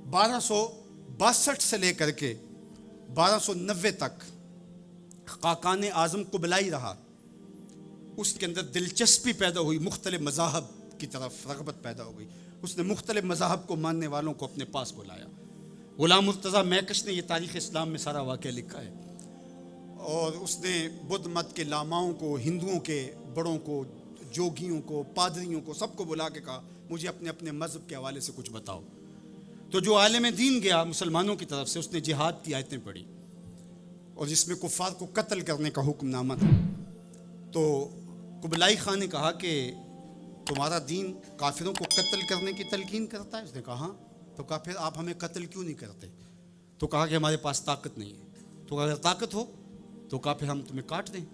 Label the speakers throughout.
Speaker 1: 1262 سے لے کر کے 1290 تک خاقان اعظم قبلائی رہا. اس کے اندر دلچسپی پیدا ہوئی، مختلف مذاہب کی طرف رغبت پیدا ہو گئی. اس نے مختلف مذاہب کو ماننے والوں کو اپنے پاس بلایا. غلام مرتضیٰ میکش نے یہ تاریخ اسلام میں سارا واقعہ لکھا ہے، اور اس نے بدھ مت کے لاماؤں کو، ہندوؤں کے بڑوں کو، جوگیوں کو، پادریوں کو، سب کو بلا کے کہا مجھے اپنے اپنے مذہب کے حوالے سے کچھ بتاؤ. تو جو عالم دین گیا مسلمانوں کی طرف سے، اس نے جہاد کی آیتیں پڑھی، اور جس میں کفار کو قتل کرنے کا حکم نامہ تھا. تو قبلائی خان نے کہا کہ تمہارا دین کافروں کو قتل کرنے کی تلقین کرتا ہے؟ اس نے کہا ہاں. تو کہا پھر آپ ہمیں قتل کیوں نہیں کرتے؟ تو کہا کہ ہمارے پاس طاقت نہیں ہے. تو اگر طاقت ہو تو کہا پھر ہم تمہیں کاٹ دیں.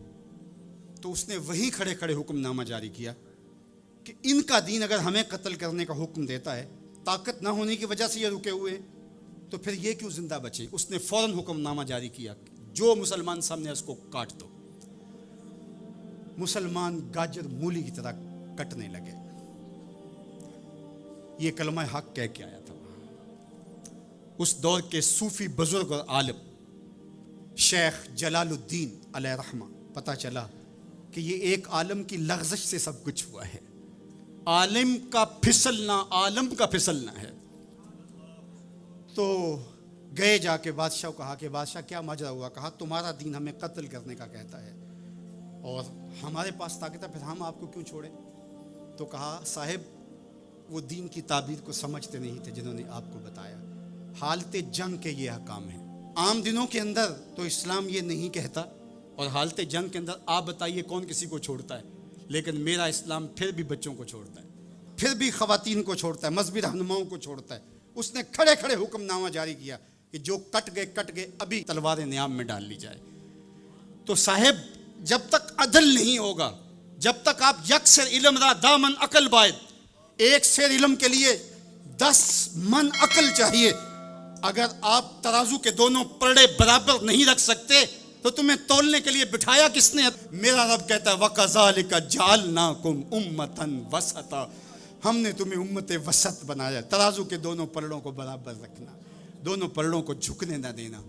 Speaker 1: تو اس نے وہیں کھڑے کھڑے حکم نامہ جاری کیا کہ ان کا دین اگر ہمیں قتل کرنے کا حکم دیتا ہے، طاقت نہ ہونے کی وجہ سے یہ رکے ہوئے، تو پھر یہ کیوں زندہ بچے؟ اس نے فوراً حکم نامہ جاری کیا جو مسلمان سامنے اس کو کاٹ دو. مسلمان گاجر مولی کی طرح کٹنے لگے. یہ کلمہ حق کہہ کے آیا تھا. اس دور کے صوفی بزرگ اور عالم شیخ جلال الدین علیہ رحمہ، پتہ چلا کہ یہ ایک عالم کی لغزش سے سب کچھ ہوا ہے. عالم کا پھسلنا عالم کا پھسلنا ہے. تو گئے جا کے بادشاہ کو کہا کہ بادشاہ کیا ماجرا ہوا؟ کہا تمہارا دین ہمیں قتل کرنے کا کہتا ہے اور ہمارے پاس طاقت ہے، پھر ہم آپ کو کیوں چھوڑیں؟ تو کہا صاحب وہ دین کی تعبیر کو سمجھتے نہیں تھے جنہوں نے آپ کو بتایا. حالت جنگ کے یہ احکام ہیں. عام دنوں کے اندر تو اسلام یہ نہیں کہتا، اور حالت جنگ کے اندر آپ بتائیے کون کسی کو چھوڑتا ہے؟ لیکن میرا اسلام پھر بھی بچوں کو چھوڑتا ہے، پھر بھی خواتین کو چھوڑتا ہے، مذہبی رہنماؤں کو چھوڑتا ہے. اس نے کھڑے کھڑے حکم نامہ جاری کیا کہ جو کٹ گئے ابھی تلوار نیام میں ڈال لی جائے. تو صاحب جب تک عدل نہیں ہوگا، جب تک آپ یک سیر علم را دامن عقل باید، ایک سیر علم کے لیے 10 من عقل چاہیے. اگر آپ ترازو کے دونوں پلڑے برابر نہیں رکھ سکتے تو تمہیں تولنے کے لیے بٹھایا کس نے؟ میرا رب کہتا ہے وَكَذَلِكَ جَعَلْنَاكُمْ أُمَّةً وَسَطًا، ہم نے تمہیں امت وسط بنایا. ترازو کے دونوں پلڑوں کو برابر رکھنا، دونوں پلڑوں کو جھکنے نہ دینا.